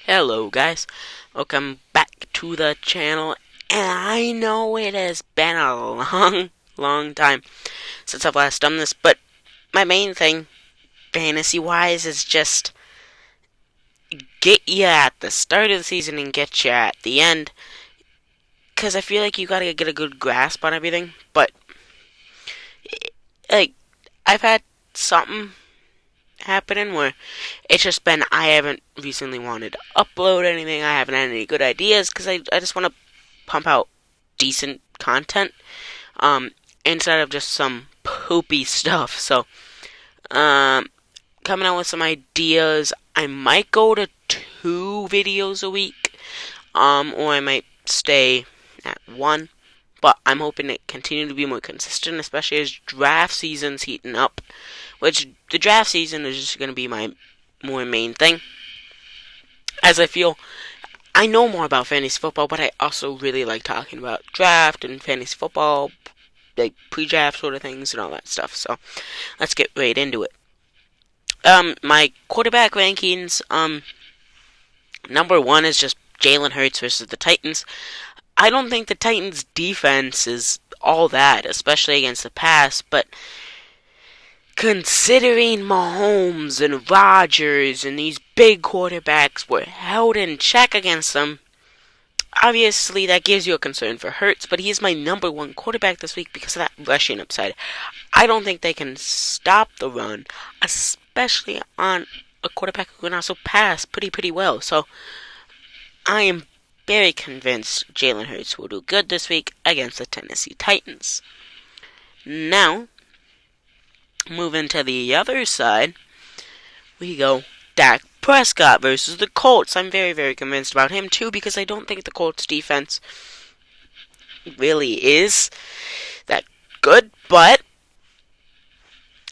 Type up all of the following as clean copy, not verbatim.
Hello guys, welcome back to the channel, and I know it has been a long time since I've last done this, but my main thing, fantasy-wise, is just get you at the start of the season and get you at the end, because I feel like you gotta get a good grasp on everything, but, like, I've had something happening where it's just been I haven't recently wanted to upload anything. I haven't had any good ideas because I just want to pump out decent content instead of just some poopy stuff. So coming out with some ideas. I might go to 2 videos a week, or I might stay at one. But I'm hoping to continue to be more consistent, especially as draft season's heating up. Which the draft season is just going to be my more main thing. As I feel I know more about fantasy football, but I also really like talking about draft and fantasy football, like pre-draft sort of things and all that stuff. So let's get right into it. My quarterback rankings. Number one is just Jalen Hurts versus the Titans. I don't think the Titans' defense is all that, especially against the pass, but considering Mahomes and Rodgers and these big quarterbacks were held in check against them, obviously that gives you a concern for Hurts, but he's my number one quarterback this week because of that rushing upside. I don't think they can stop the run, especially on a quarterback who can also pass pretty well. So I am very convinced Jalen Hurts will do good this week against the Tennessee Titans. Now, moving to the other side, we go Dak Prescott versus the Colts. I'm very convinced about him too because I don't think the Colts defense really is that good, but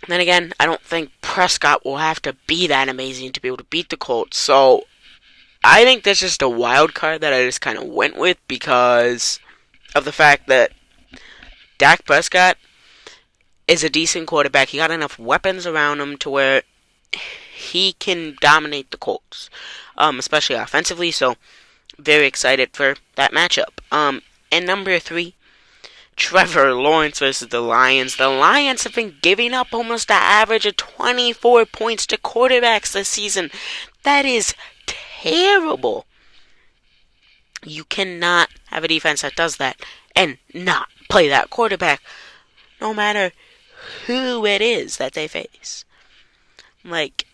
then again, I don't think Prescott will have to be that amazing to be able to beat the Colts. So I think that's just a wild card that I just kind of went with because of the fact that Dak Prescott is a decent quarterback. He got enough weapons around him to where he can dominate the Colts, especially offensively. So, very excited for that matchup. And number 3, Trevor Lawrence versus the Lions. The Lions have been giving up almost an average of 24 points to quarterbacks this season. That is terrible. You cannot have a defense that does that and not play that quarterback, no matter who it is that they face. Like,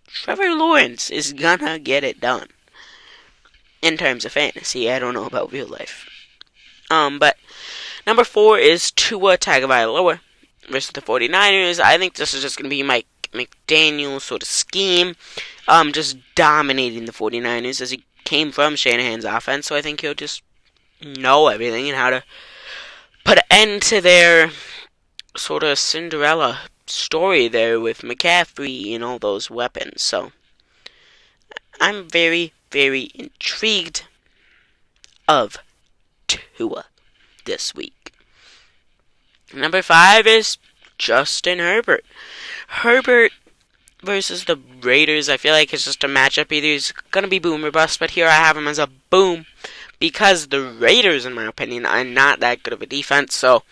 Trevor Lawrence is gonna get it done. In terms of fantasy, I don't know about real life. But number 4 is Tua Tagovailoa versus the 49ers. I think this is just gonna be Mike McDaniel's sort of scheme. Just dominating the 49ers as he came from Shanahan's offense. So I think he'll just know everything and how to put an end to their sort of Cinderella story there with McCaffrey and all those weapons. So I'm very intrigued of Tua this week. Number 5 is Justin Herbert. Herbert versus the Raiders, I feel like it's just a matchup. Either he's gonna be boom or bust, but here I have him as a boom because the Raiders, in my opinion, are not that good of a defense. So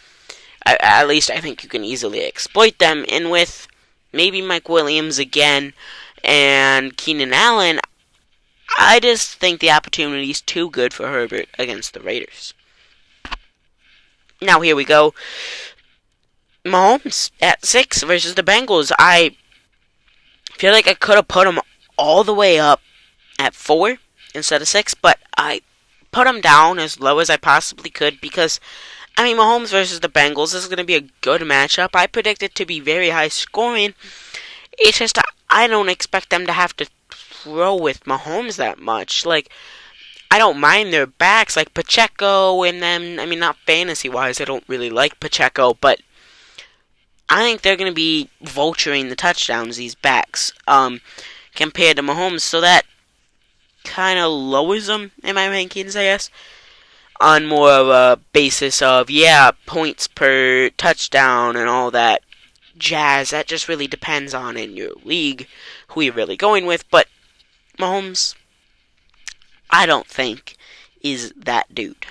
at least I think you can easily exploit them. And with maybe Mike Williams again and Keenan Allen, I just think the opportunity is too good for Herbert against the Raiders. Now here we go. Mahomes at 6 versus the Bengals. I feel like I could have put him all the way up at 4 instead of 6, but I put him down as low as I possibly could because Mahomes versus the Bengals, this is going to be a good matchup. I predict it to be very high scoring. It's just I don't expect them to have to throw with Mahomes that much. Like, I don't mind their backs, like Pacheco and them. Not fantasy-wise, I don't really like Pacheco, but I think they're going to be vulturing the touchdowns, these backs, compared to Mahomes. So that kind of lowers them in my rankings, I guess, on more of a basis of, points per touchdown and all that jazz. That just really depends on, in your league, who you're really going with. But Mahomes, I don't think is that dude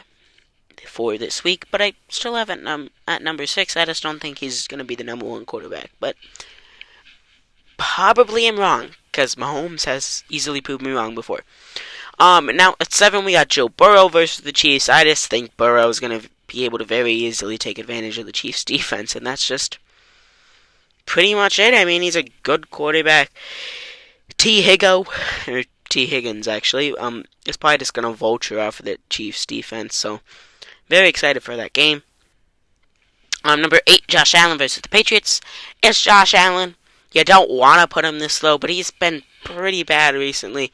for this week, but I still have it at number 6. I just don't think he's going to be the number 1 quarterback, but probably am wrong, because Mahomes has easily proved me wrong before. Now at 7 we got Joe Burrow versus the Chiefs. I just think Burrow is going to be able to very easily take advantage of the Chiefs' defense, and that's just pretty much it. I mean, he's a good quarterback. T. Higgins, actually, is probably just going to vulture off of the Chiefs' defense, so very excited for that game. Number 8, Josh Allen versus the Patriots. It's Josh Allen. You don't want to put him this low, but he's been pretty bad recently.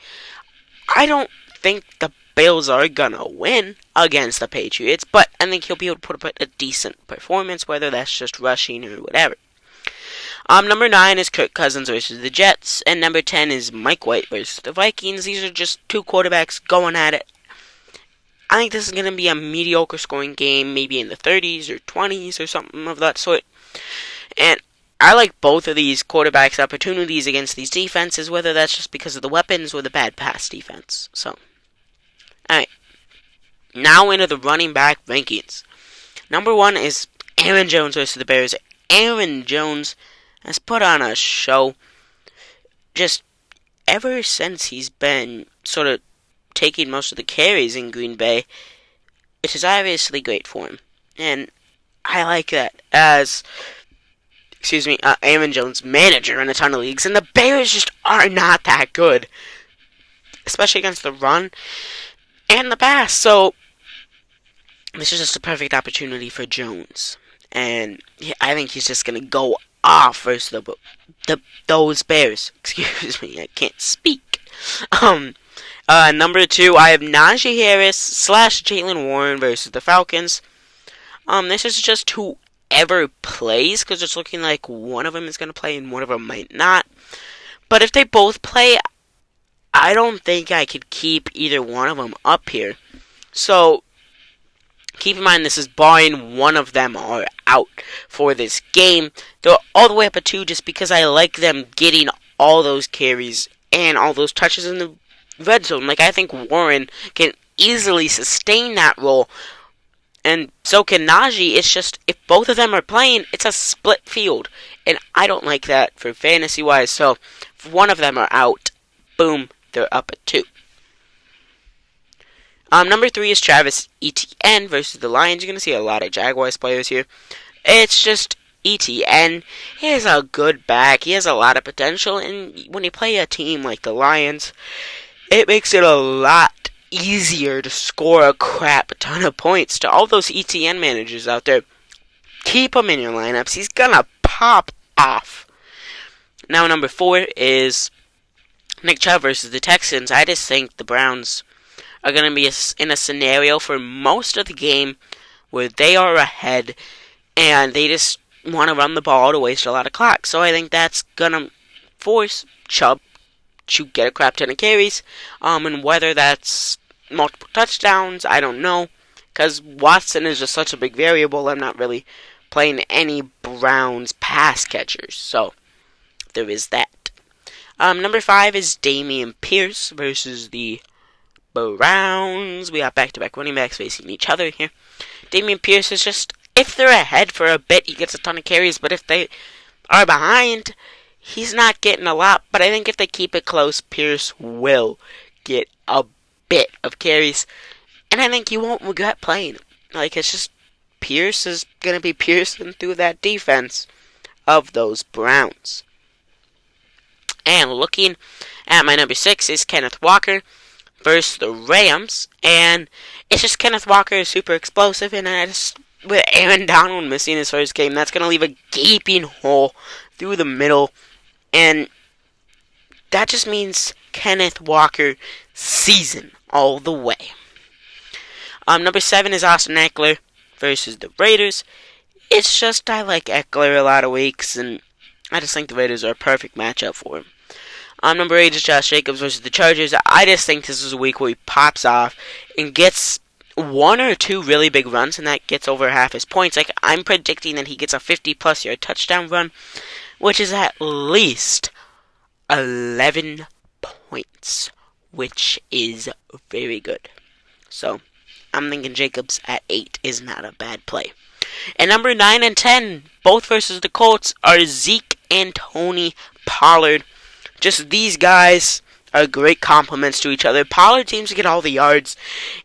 I don't think the Bills are going to win against the Patriots, but I think he'll be able to put up a decent performance, whether that's just rushing or whatever. Number 9 is Kirk Cousins versus the Jets, and number 10 is Mike White versus the Vikings. These are just 2 quarterbacks going at it. I think this is going to be a mediocre scoring game, maybe in the 30s or 20s or something of that sort. And I like both of these quarterbacks' opportunities against these defenses, whether that's just because of the weapons or the bad pass defense. So, alright. Now into the running back rankings. Number 1 is Aaron Jones versus the Bears. Aaron Jones has put on a show just ever since he's been sort of taking most of the carries in Green Bay, which is obviously great for him. And I like that as, Aaron Jones' manager in a ton of leagues. And the Bears just are not that good, especially against the run and the pass. So this is just a perfect opportunity for Jones. And I think he's just going to go off versus those Bears. Excuse me, I can't speak. Number 2, I have Najee Harris / Jaylen Warren versus the Falcons. This is just whoever plays, because it's looking like one of them is going to play and one of them might not. But if they both play, I don't think I could keep either one of them up here. So keep in mind, this is barring one of them are out for this game. They're all the way up at 2 just because I like them getting all those carries and all those touches in the red zone. Like, I think Warren can easily sustain that role, and so can Najee. It's just, if both of them are playing, it's a split field, and I don't like that for fantasy-wise. So if one of them are out, boom, they're up at 2. Number 3 is Travis Etienne versus the Lions. You're going to see a lot of Jaguars players here. It's just Etienne. He is a good back. He has a lot of potential, and when you play a team like the Lions, it makes it a lot easier to score a crap ton of points. To all those ETN managers out there, keep him in your lineups. He's gonna pop off. Now, number 4 is Nick Chubb versus the Texans. I just think the Browns are gonna be in a scenario for most of the game where they are ahead, and they just want to run the ball to waste a lot of clock. So I think that's gonna force Chubb to get a crap ton of carries, and whether that's multiple touchdowns, I don't know, because Watson is just such a big variable. I'm not really playing any Browns pass catchers, so there is that. Number 5 is Dameon Pierce versus the Browns. We got back-to-back running backs facing each other here. Dameon Pierce is just, if they're ahead for a bit, he gets a ton of carries, but if they are behind, he's not getting a lot. But I think if they keep it close, Pierce will get a bit of carries, and I think you won't regret playing him. Like, it's just, Pierce is going to be piercing through that defense of those Browns. And looking at my number 6 is Kenneth Walker versus the Rams, and it's just Kenneth Walker is super explosive, and I just, with Aaron Donald missing his first game, that's going to leave a gaping hole through the middle, and that just means Kenneth Walker season all the way. Number 7 is Austin Eckler versus the Raiders. It's just, I like Eckler a lot of weeks, and I just think the Raiders are a perfect matchup for him. Number 8 is Josh Jacobs versus the Chargers. I just think this is a week where he pops off and gets 1 or 2 really big runs, and that gets over half his points. Like, I'm predicting that he gets a 50-plus yard touchdown run, which is at least 11 points which is very good. So, I'm thinking Jacobs at 8 is not a bad play. And number 9 and 10, both versus the Colts, are Zeke and Tony Pollard. Just these guys are great compliments to each other. Pollard seems to get all the yards,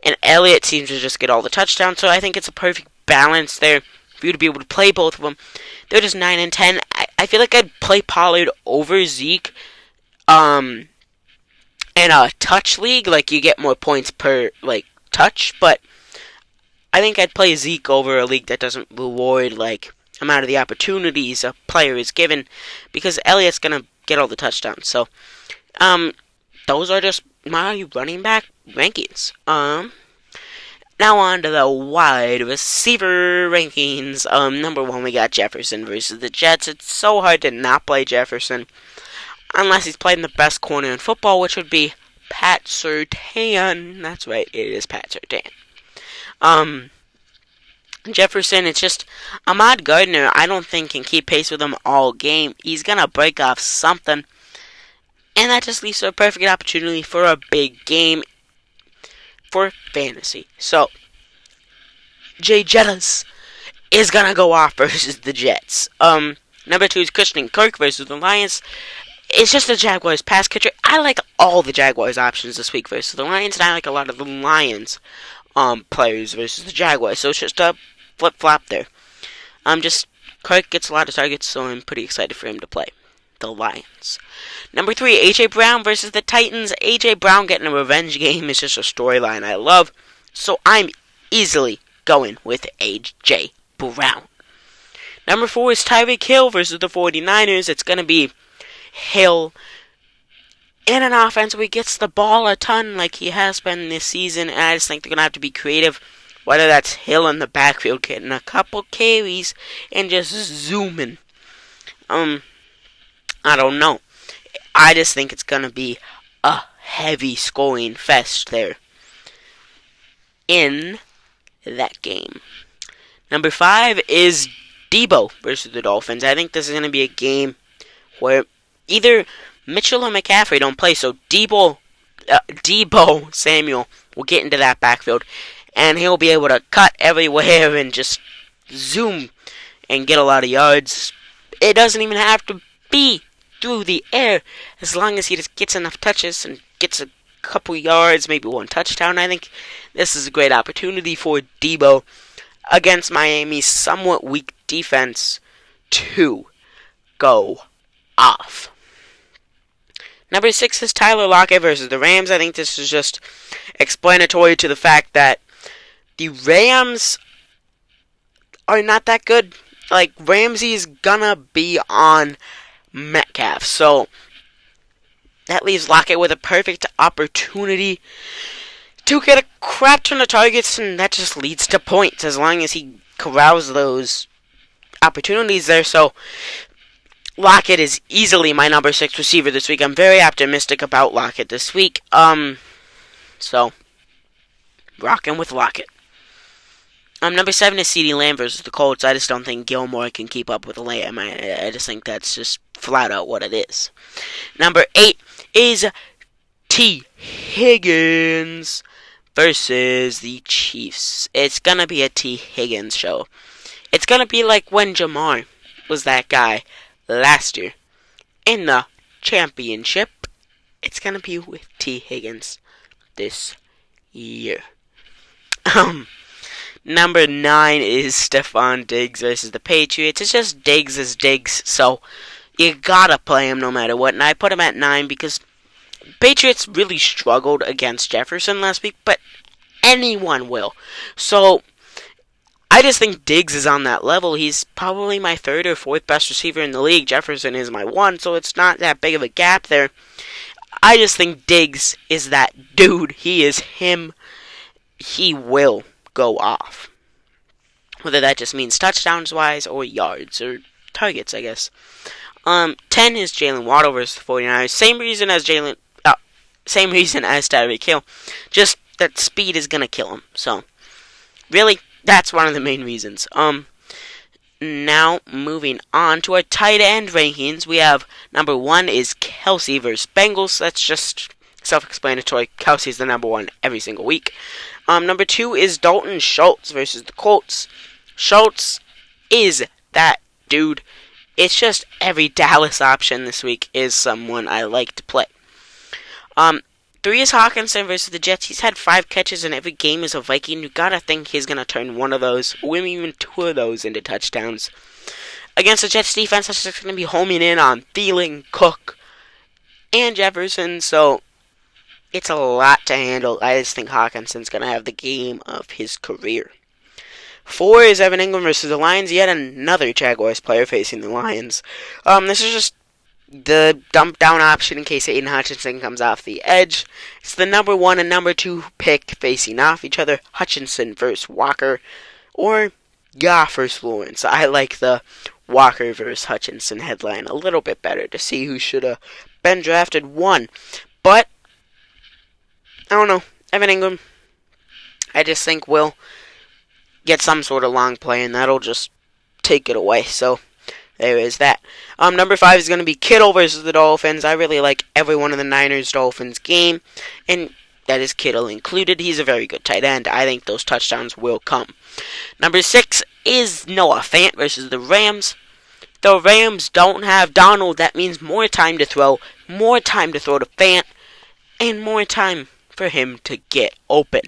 and Elliott seems to just get all the touchdowns. So I think it's a perfect balance there for you to be able to play both of them. They're just 9 and 10. I feel like I'd play Pollard over Zeke in a touch league. Like, you get more points per, like, touch. But I think I'd play Zeke over a league that doesn't reward, like, amount of the opportunities a player is given, because Elliott's going to get all the touchdowns. So, those are just my running back rankings. Now on to the wide receiver rankings. Number 1, we got Jefferson versus the Jets. It's so hard to not play Jefferson, unless he's playing the best corner in football, which would be Pat Surtain. That's right, it is Pat Surtain. Jefferson, it's just Ahmad Gardner, I don't think can keep pace with him all game. He's going to break off something, and that just leaves a perfect opportunity for a big game for fantasy. So, Jay Jettas is going to go off versus the Jets. Number 2 is Christian Kirk versus the Lions. It's just the Jaguars pass catcher. I like all the Jaguars options this week versus the Lions, and I like a lot of the Lions players versus the Jaguars. So it's just a flip-flop there. Just Kirk gets a lot of targets, so I'm pretty excited for him to play the Lions. Number 3, A.J. Brown versus the Titans. A.J. Brown getting a revenge game is just a storyline I love, so I'm easily going with A.J. Brown. Number 4 is Tyreek Hill versus the 49ers. It's going to be Hill in an offense where he gets the ball a ton like he has been this season, and I just think they're going to have to be creative, whether that's Hill in the backfield getting a couple carries and just zooming. I don't know. I just think it's going to be a heavy scoring fest there in that game. Number 5 is Debo versus the Dolphins. I think this is going to be a game where either Mitchell or McCaffrey don't play, so Debo Samuel will get into that backfield, and he'll be able to cut everywhere and just zoom and get a lot of yards. It doesn't even have to be through the air, as long as he just gets enough touches and gets a couple yards, maybe one touchdown. I think this is a great opportunity for Debo against Miami's somewhat weak defense to go off. Number 6 is Tyler Lockett versus the Rams. I think this is just explanatory to the fact that the Rams are not that good. Like, Ramsey's gonna be on Metcalf, so that leaves Lockett with a perfect opportunity to get a crap ton of targets, and that just leads to points as long as he corrals those opportunities there. So Lockett is easily my number 6 receiver this week. I'm very optimistic about Lockett this week. So rocking with Lockett. Number 7 is CeeDee Lamb versus the Colts. I just don't think Gilmore can keep up with Lamb. I just think that's just flat out what it is. Number 8 is T. Higgins versus the Chiefs. It's going to be a T. Higgins show. It's going to be like when Jamar was that guy last year in the championship. It's going to be with T. Higgins this year. Number 9 is Stephon Diggs versus the Patriots. It's just Diggs is Diggs, so you gotta play him no matter what. And I put him at 9 because Patriots really struggled against Jefferson last week, but anyone will. So I just think Diggs is on that level. He's probably my 3rd or 4th best receiver in the league. Jefferson is my 1, so it's not that big of a gap there. I just think Diggs is that dude. He is him. He will go off. Whether that just means touchdowns-wise or yards or targets, I guess. 10 is Jalen Waddle versus the 49ers. Same reason as Tyreek Hill. Just that speed is gonna kill him. So, really, that's one of the main reasons. Now, moving on to our tight end rankings, we have number 1 is Kelsey versus Bengals. That's just Self-explanatory. Kelsey's the number one every single week. Number 2 is Dalton Schultz versus the Colts. Schultz is that dude. It's just every Dallas option this week is someone I like to play. 3 is Hawkinson versus the Jets. He's had 5 catches in every game as a Viking. You gotta think he's gonna turn one of those, or even 2 of those, into touchdowns. Against the Jets defense, that's just gonna be homing in on Thielen, Cook, and Jefferson, so it's a lot to handle. I just think Hawkinson's gonna have the game of his career. 4 is Evan Ingram versus the Lions. Yet another Jaguars player facing the Lions. This is just the dump down option in case Aiden Hutchinson comes off the edge. It's the number 1 and number 2 pick facing off each other. Hutchinson versus Walker, or Goff versus Lawrence. I like the Walker versus Hutchinson headline a little bit better to see who should have been drafted 1. But I don't know. Evan Ingram, I just think will get some sort of long play, and that'll just take it away. So there is that. Number 5 is going to be Kittle versus the Dolphins. I really like every one of the Niners-Dolphins game, and that is Kittle included. He's a very good tight end. I think those touchdowns will come. Number 6 is Noah Fant versus the Rams. The Rams don't have Donald. That means more time to throw to Fant, and more time for him to get open.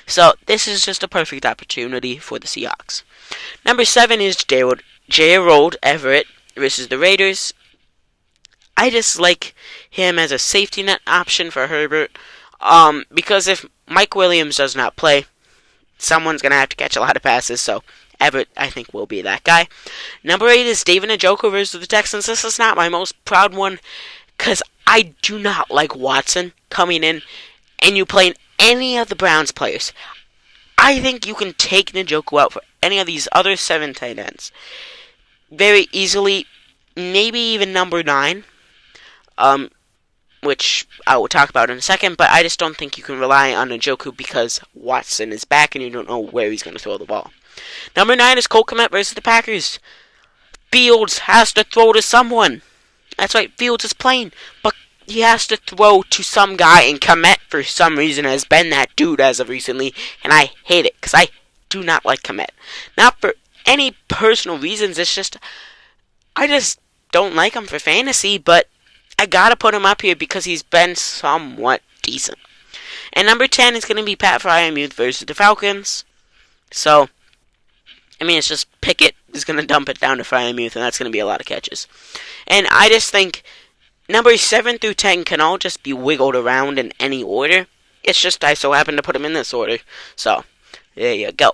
So this is just a perfect opportunity for the Seahawks. Number 7 is Gerald Everett versus the Raiders. I just like him as a safety net option for Herbert. Because if Mike Williams does not play, someone's going to have to catch a lot of passes. So Everett, I think, will be that guy. Number 8 is David Njoku versus the Texans. This is not my most proud one, because I do not like Watson coming in and you playing any of the Browns players. I think you can take Njoku out for any of these other 7 tight ends very easily, maybe even number 9, which I will talk about in a second, but I just don't think you can rely on Njoku because Watson is back and you don't know where he's going to throw the ball. Number 9 is Cole Kmet versus the Packers. Fields has to throw to someone. That's right, Fields is playing, but he has to throw to some guy, and Kmet, for some reason, has been that dude as of recently, and I hate it, because I do not like Kmet. Not for any personal reasons, it's just, I just don't like him for fantasy, but I gotta put him up here because he's been somewhat decent. And number 10 is going to be Pat Freiermuth versus the Falcons. So, I mean, it's just Pickett is going to dump it down to Freiermuth, and that's going to be a lot of catches. And I just think numbers 7 through 10 can all just be wiggled around in any order. It's just I so happen to put them in this order. So, there you go.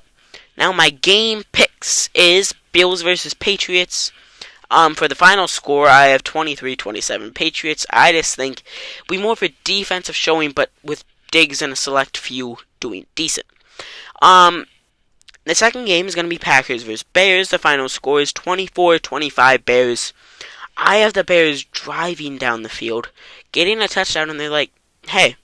Now, my game picks is Bills versus Patriots. For the final score, I have 23-27 Patriots. I just think we more of a defensive showing, but with Diggs and a select few doing decent. The second game is going to be Packers versus Bears. The final score is 24-25 Bears. I have the Bears driving down the field, getting a touchdown, and they're like, hey,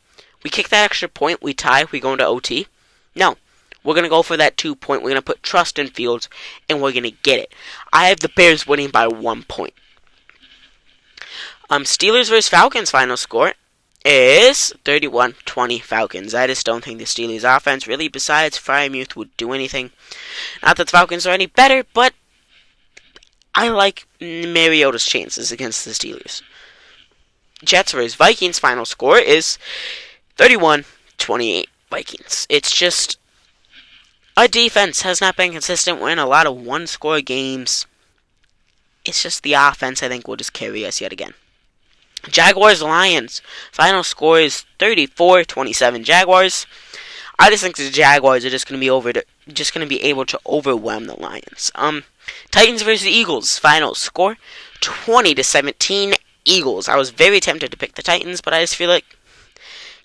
we kick that extra point, we tie, we go into OT. No, we're going to go for that 2 point. We're going to put trust in Fields, and we're going to get it. I have the Bears winning by 1 point. Steelers versus Falcons final score is 31-20 Falcons. I just don't think the Steelers offense really, besides Freiermuth, would do anything. Not that the Falcons are any better, but I like Mariota's chances against the Steelers. Jets versus Vikings final score is 31-28 Vikings. It's just our defense has not been consistent. We're in a lot of one-score games. It's just the offense, I think, will just carry us yet again. Jaguars-Lions. Final score is 34-27 Jaguars. I just think the Jaguars are just going to be able to overwhelm the Lions. Titans versus Eagles. Final score 20-17 Eagles. I was very tempted to pick the Titans, but I just feel like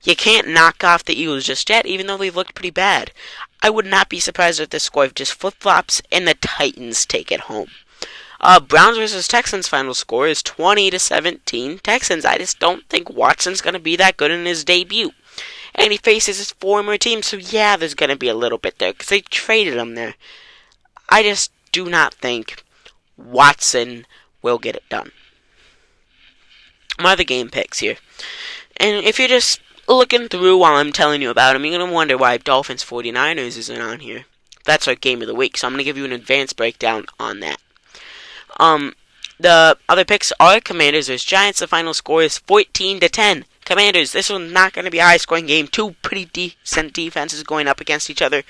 you can't knock off the Eagles just yet, even though they've looked pretty bad. I would not be surprised if this score just flip-flops and the Titans take it home. Browns versus Texans final score is 20-17 Texans. I just don't think Watson's going to be that good in his debut. And he faces his former team, so yeah, there's going to be a little bit there, because they traded him there. I just do not think Watson will get it done. My other game picks here. And if you're just looking through while I'm telling you about them, you're going to wonder why Dolphins 49ers isn't on here. That's our game of the week, so I'm going to give you an advanced breakdown on that. The other picks are Commanders vs. Giants. The final score is 14-10. Commanders, this is not going to be a high-scoring game. Two pretty decent defenses going up against each other.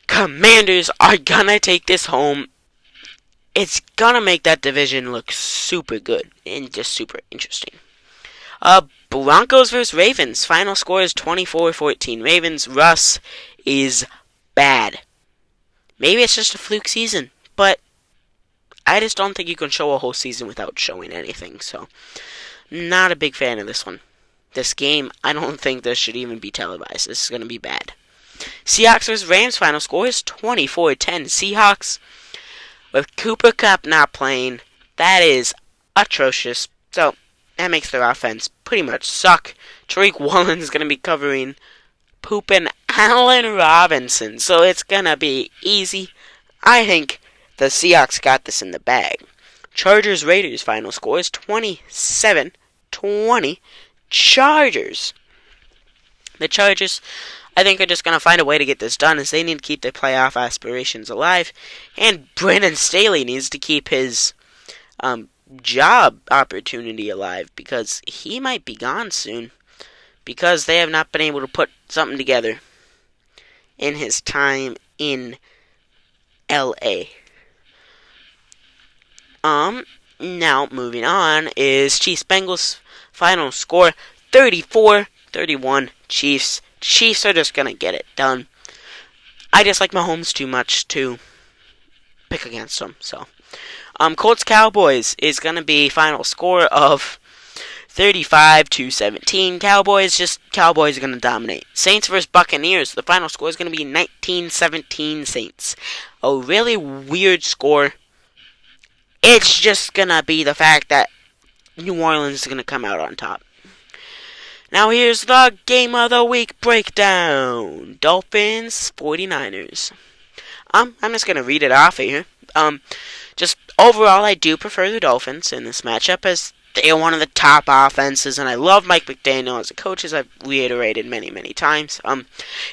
Commanders are going to take this home. It's going to make that division look super good and just super interesting. Broncos vs. Ravens. Final score is 24-14. Ravens, Russ is bad. Maybe it's just a fluke season, but I just don't think you can show a whole season without showing anything, so not a big fan of this one. This game, I don't think this should even be televised. This is going to be bad. Seahawks vs. Rams. Final score is 24-10. Seahawks, with Cooper Kupp not playing, that is atrocious. So that makes their offense pretty much suck. Tariq Woolen's going to be covering poopin' Allen Robinson, so it's going to be easy. I think the Seahawks got this in the bag. Chargers Raiders. Final score is 27-20. Chargers. The Chargers, I think, are just going to find a way to get this done, as they need to keep their playoff aspirations alive. And Brandon Staley needs to keep his job opportunity alive, because he might be gone soon, because they have not been able to put something together in his time in LA. Now moving on is Chiefs Bengals. Final score 34-31 Chiefs. Chiefs are just gonna get it done. I just like Mahomes too much to pick against them. So, Colts Cowboys is gonna be final score of 35-17. Cowboys are gonna dominate. Saints versus Buccaneers. The final score is gonna be 19-17 Saints. A really weird score. It's just gonna be the fact that New Orleans is gonna come out on top. Now here's the Game of the Week breakdown. Dolphins 49ers. I'm just gonna read it off here. Just overall, I do prefer the Dolphins in this matchup, as they are one of the top offenses, and I love Mike McDaniel as a coach, as I've reiterated many, many times.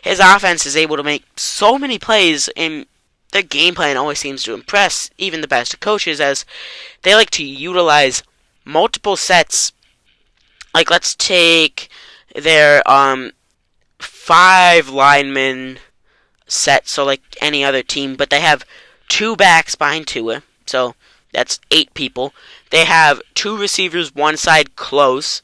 His offense is able to make so many plays, and their game plan always seems to impress even the best coaches, as they like to utilize multiple sets. Like, let's take their 5 linemen set, so like any other team, but they have 2 backs behind Tua, so that's 8 people. They have 2 receivers, one side close,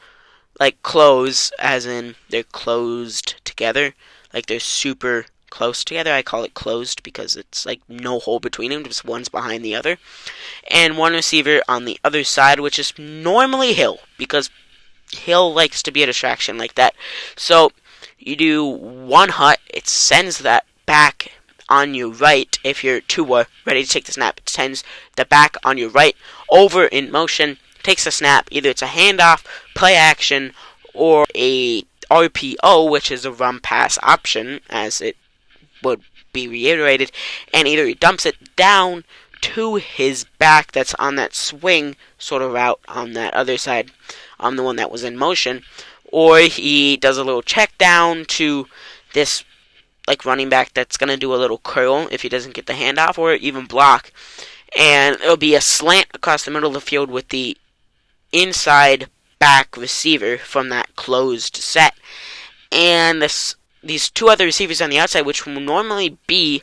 like close as in they're closed together, like they're super close together. I call it closed because it's like no hole between them, just one's behind the other. And 1 receiver on the other side, which is normally Hill, because Hill likes to be a distraction like that. So you do 1 hut, it sends that back on your right. If you're Tua, ready to take the snap, it sends the back on your right over in motion, takes the snap. Either it's a handoff, play action, or a RPO, which is a run pass option, as it would be reiterated, and either he dumps it down to his back that's on that swing sort of route on that other side, the one that was in motion, or he does a little check down to this like running back that's going to do a little curl if he doesn't get the handoff, or even block, and it'll be a slant across the middle of the field with the inside back receiver from that closed set, and these 2 other receivers on the outside, which will normally be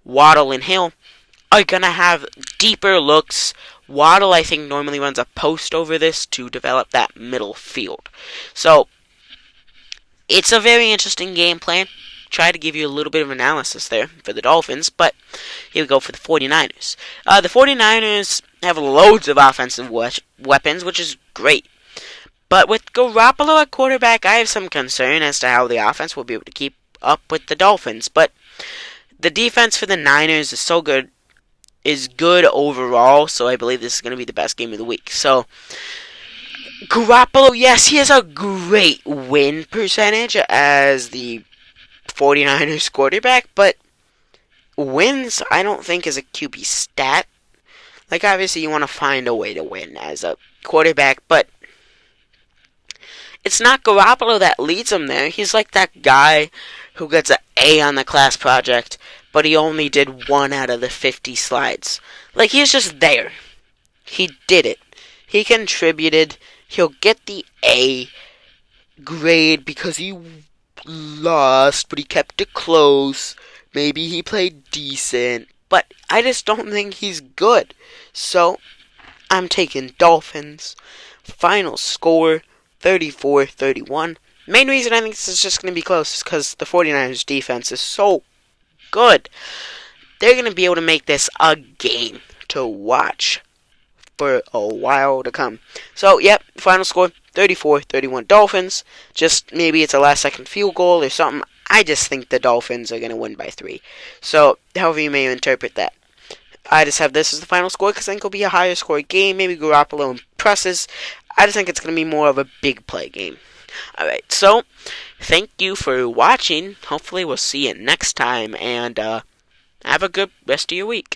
Waddle and Hill, are going to have deeper looks. Waddle, I think, normally runs a post over this to develop that middle field. So, it's a very interesting game plan. Try to give you a little bit of analysis there for the Dolphins, but here we go for the 49ers. The 49ers have loads of offensive weapons, which is great. But with Garoppolo at quarterback, I have some concern as to how the offense will be able to keep up with the Dolphins. But the defense for the Niners is good overall, so I believe this is going to be the best game of the week. So, Garoppolo, yes, he has a great win percentage as the 49ers quarterback, but wins, I don't think, is a QB stat. Like, obviously, you want to find a way to win as a quarterback, but it's not Garoppolo that leads them there. He's like that guy who gets an A on the class project, but he only did 1 out of the 50 slides. Like, he's just there. He did it. He contributed. He'll get the A grade because he lost, but he kept it close. Maybe he played decent, but I just don't think he's good. So, I'm taking Dolphins. Final score, 34-31. Main reason I think this is just going to be close is because the 49ers defense is so good. They're going to be able to make this a game to watch for a while to come. So, yep, final score, 34-31 Dolphins. Just maybe it's a last-second field goal or something. I just think the Dolphins are going to win by 3. So, however you may interpret that. I just have this as the final score because I think it'll be a higher score game. Maybe Garoppolo impresses. I just think it's going to be more of a big play game. Alright, so, thank you for watching. Hopefully we'll see you next time, and have a good rest of your week.